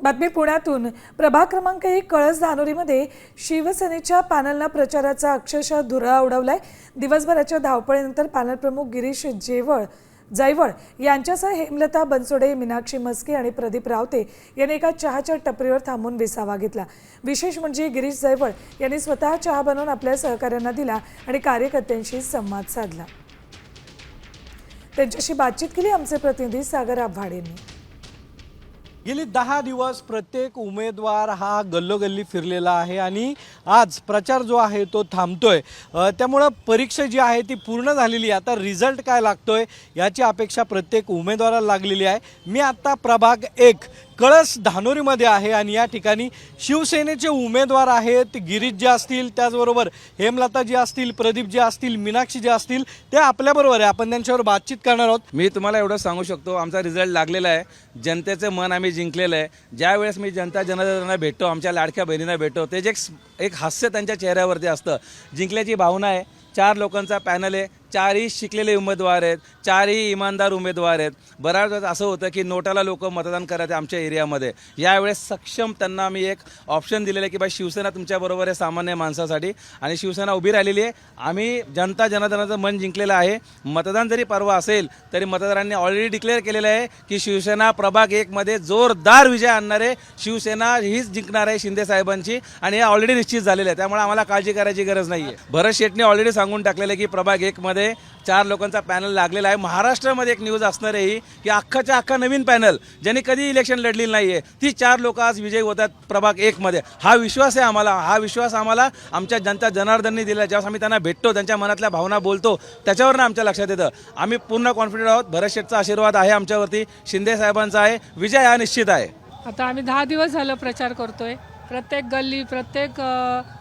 बातमी पुण्यातून प्रभाग क्रमांक 1 कळस धानोरीमध्ये शिवसेनेच्या पॅनलनं प्रचाराचा अक्षरशः धुरळा उडवलाय। दिवसभराच्या धावपळीनंतर पॅनल प्रमुख गिरीश जयवळ यांच्यासह हेमलता बनसोडे, मीनाक्षी मस्के आणि प्रदीप रावते यांनी एका चहाच्या टपरीवर थांबून विसावा घेतला। विशेष म्हणजे गिरीश जयवळ यांनी स्वतः चहा बनवून आपल्या सहकाऱ्यांना दिला आणि कार्यकर्त्यांशी संवाद साधला। त्यांच्याशी बातचीत केली आमचे प्रतिनिधी सागर आव्हाड यांनी। गेली 10 दिवस प्रत्येक उमेदवार हा गल्लोगल्ली फिरलेला आहे आणि आज प्रचार जो आहे तो थांबतोय। त्यामुळे परीक्षा जी आहे ती पूर्ण झालेली आहे। आता रिझल्ट काय लागतोय याची अपेक्षा प्रत्येक उमेदवाराला लागलेली आहे। मी आता प्रभाग 1 कळस धानोरीमध्ये आहे आणि या ठिकाणी शिवसेनेचे उमेदवार आहेत। गिरीश जे असतील, त्याचबरोबर हेमलता जी असतील, प्रदीप जे असतील, मीनाक्षी जे असतील, ते आपल्याबरोबर आहे। आपण त्यांच्यावर बातचीत करणार आहोत। मी तुम्हाला एवढं सांगू शकतो, आमचा रिझल्ट लागलेला आहे। जनतेचं मन आम्ही जिंकलेलं आहे। ज्यावेळेस मी जनता जनार्दनांना भेटतो, आमच्या लाडक्या बहिणींना भेटतो, ते जे एक हास्य त्यांच्या चेहऱ्यावरती असतं। जिंकल्याची भावना आहे। 4 लोकांचा पॅनल आहे। 4ही शिकलेले उमेदवार आहेत, 4ही इमानदार उमेदवार आहेत। बऱ्याच वेळेस असं होतं की नोटाला लोक मतदान करायचे आमच्या एरियामध्ये। यावेळेस सक्षम त्यांना आम्ही एक ऑप्शन दिलेलं आहे की बाई शिवसेना तुमच्याबरोबर आहे सामान्य माणसासाठी, आणि शिवसेना उभी राहिलेली आहे। आम्ही जनता जनार्दनाचं मन जिंकलेलं आहे। मतदान जरी परवा असेल तरी मतदारांनी ऑलरेडी डिक्लेअर केलेलं आहे की शिवसेना प्रभाग 1 मध्ये जोरदार विजय आणणार आहे। शिवसेना हीच जिंकणार आहे शिंदे साहेबांची, आणि हे ऑलरेडी निश्चित झालेलं आहे। त्यामुळे आम्हाला काळजी करायची गरज नाही आहे। भरत शेटने ऑलरेडी सांगून टाकलेलं आहे की प्रभाग 1 मध्ये 4 लोकांचा पॅनल लागलेला आहे। महाराष्ट्रामध्ये एक न्यूज असणार आहे ही की अख्खाच्या अख्खा नवीन पॅनल ज्यांनी कधी इलेक्शन लढलेली नाही आहे, ती 4 लोक आज विजयी होतात प्रभाग 1 मध्ये। हा विश्वास आहे आम्हाला। हा विश्वास आम्हाला आमच्या जनता जनार्दनांनी दिला। ज्यावेळेस आम्ही त्यांना भेटतो, त्यांच्या मनातल्या भावना बोलतो, त्याच्यावरनं आमच्या लक्षात येतं। आम्ही पूर्ण कॉन्फिडंट आहोत। भरत शेटचा आशीर्वाद आहे आमच्यावरती, शिंदे साहेबांचा आहे। विजय हा निश्चित आहे। आता आम्ही 10 दिवस झालं प्रचार करतोय। प्रत्येक गल्ली, प्रत्येक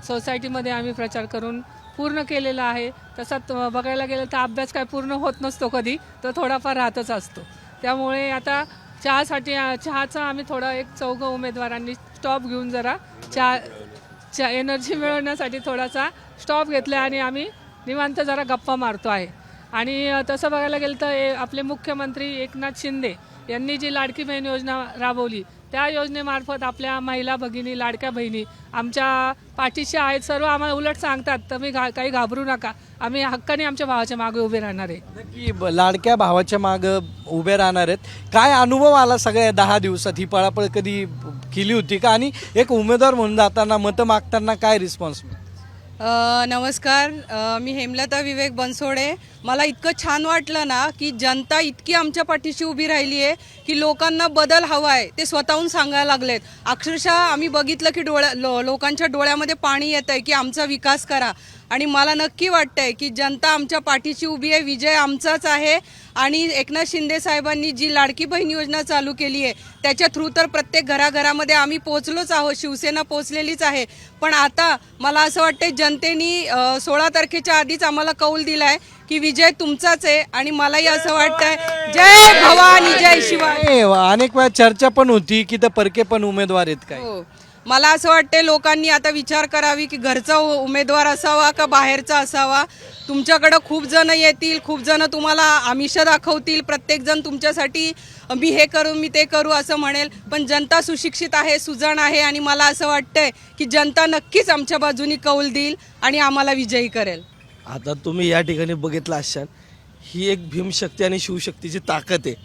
सोसायटीमध्ये आम्ही प्रचार करून पूर्ण केलेला आहे। तसंच बघायला गेलं तर अभ्यास काय पूर्ण होत नसतो, कधी तो थोडाफार राहतच असतो। त्यामुळे आता चहाचा आम्ही थोडा एक 4 उमेदवारांनी स्टॉप घेऊन जरा चहा एनर्जी मिळवण्यासाठी थोडासा स्टॉप घेतला आणि आम्ही निवांत जरा गप्पा मारतो आहे। आणि तसं बघायला गेलं तर आपले मुख्यमंत्री एकनाथ शिंदे यांनी जी लाडकी बहीण योजना राबवली, त्या योजनेमार्फत आपल्या महिला भगिनी, लाडक्या बहिणी आमच्या पाठीशी आहेत। सर्व आम्हाला उलट सांगतात तुम्ही काही घाबरू नका, आम्ही हक्काने आमच्या भावाच्या मागे उभे राहणार आहे। नक्की लाडक्या भावाच्या मागे उभे राहणार आहेत। काय अनुभव आला सगळ्या 10 दिवसात? ही पळापळ कधी केली होती का? आणि एक उमेदवार म्हणून जाताना मतं मागताना काय रिस्पॉन्स? नमस्कार, मी हेमलता विवेक बनसोडे। मला इतकं छान वाटलं ना की जनता इतकी आमच्या पाठीशी उभी राहिली आहे की लोकांना बदल हवा आहे ते स्वतःहून सांगायला लागलेत। अक्षरशः आम्ही बघितलं की लोकांच्या डोळ्यामध्ये पाणी येत आहे की आमचा विकास करा, आणि मला नक्की वाटतंय की जनता आमच्या पाठीशी उभी आहे। विजय आमचाच आहे। आणि एकनाथ शिंदे साहेबांनी जी लाडकी बहीण योजना चालू केली आहे त्याच्या थ्रू तर प्रत्येक घराघरामध्ये आम्ही पोहोचलोच आहोत, शिवसेना पोहोचलेलीच आहे। पण आता मला असं वाटतंय जनतेनी 16 तारखेच्या आधीच आम्हाला कौल दिलाय की विजय तुमचाच आहे। आणि मलाही असं वाटतंय जय भवानी जय शिवाय। अनेक वेळा चर्चा पण होती की ते परके पण उमेदवार आहेत काय? हो, मला असं वाटतंय लोकांनी आता विचार करावी की घरचा उमेदवार असावा का बाहेरचा असावा। तुमच्याकडे खूप जण येतील, खूप जण तुम्हाला आमिष दाखवतील, प्रत्येक जण तुमच्यासाठी मी हे करू मी ते करू असं म्हणेल, पण जनता सुशिक्षित आहे, सुजाण आहे, आणि मला असं वाटतंय की जनता नक्कीच आमच्या बाजूनी कौल देईल आणि आम्हाला विजयी करेल। आता तुम्ही या ठिकाणी बघितलं असाल, ही एक भीमशक्ती आणि शिवशक्तीची ताकद आहे,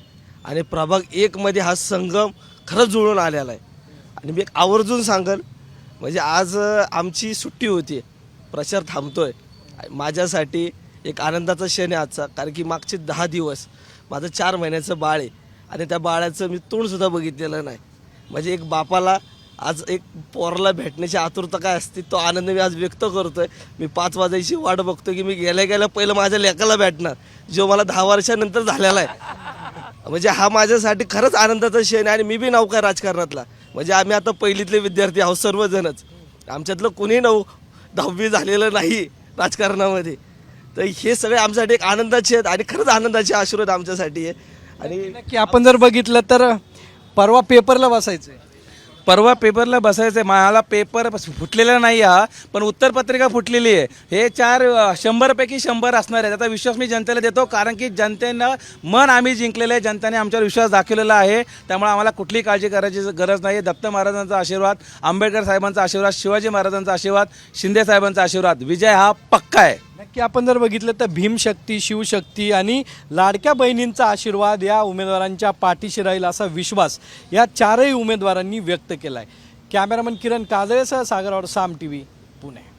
आणि प्रभाग 1 मध्ये हा संगम खरंच जुळून आलेला आहे। आणि मी एक आवर्जून सांगेल, म्हणजे आज आमची सुट्टी होती, प्रचार थांबतोय, माझ्यासाठी एक आनंदाचा क्षण आहे आजचा। कारण की मागचे 10 दिवस माझं 4 महिन्याचं बाळ आहे, आणि त्या बाळाचं मी तोंडसुद्धा बघितलेलं नाही। म्हणजे एक बापाला आज एक पोराला भेटण्याची आतुरता काय असते, तो आनंद मी आज व्यक्त करतोय। मी 5 वाजायची वाट बघतो की मी गेल्या पहिलं माझ्या लेकाला भेटणार, जो मला 10 वर्षानंतर झालेला आहे। म्हणजे हा माझ्यासाठी खरंच आनंदाचा क्षण आहे। आणि मी बी नौका राजकारणातला, म्हणजे आम्ही आता पहिलीतले विद्यार्थी आहोत सर्वजणच, आमच्यातलं कोणी 10वी झालेलं नाही राजकारणामध्ये। तर हे सगळे आमच्यासाठी एक आनंदाचे आहेत, आणि खरंच आनंदाचे आशीर्वाद आमच्यासाठी आहे। आणि नक्की आपण जर बघितलं तर परवा पेपरला बसायचंय, परवा पेपरला बसायचं मला पेपर फुटलेला नाही हा, पण उत्तरपत्रिका फुटलेली आहे. हे 100पैकी 100 असणार आहे. त्याचा विश्वास मी जनतेला देतो, कारण की जनतेनं मन आम्ही जिंकलेलं आहे, जनतेने आमच्यावर विश्वास दाखवलेला आहे. त्यामुळे आम्हाला कुठलीही काळजी करायची गरज नाही. दत्त महाराजांचा आशीर्वाद, आंबेडकर साहेबांचा आशीर्वाद, शिवाजी महाराजांचा आशीर्वाद, शिंदे साहेबांचा आशीर्वाद, विजय हा पक्का आहे. नक्की आपण जर बघितलं तर भीमशक्ती, शिवशक्ती आणि लाडक्या बहिणींचा आशीर्वाद या उमेदवारांच्या पाठीशी राहील असा विश्वास या चारही उमेदवारांनी व्यक्त केला आहे. कॅमेरामन किरण काजळेसह सागर साम TV, पुणे.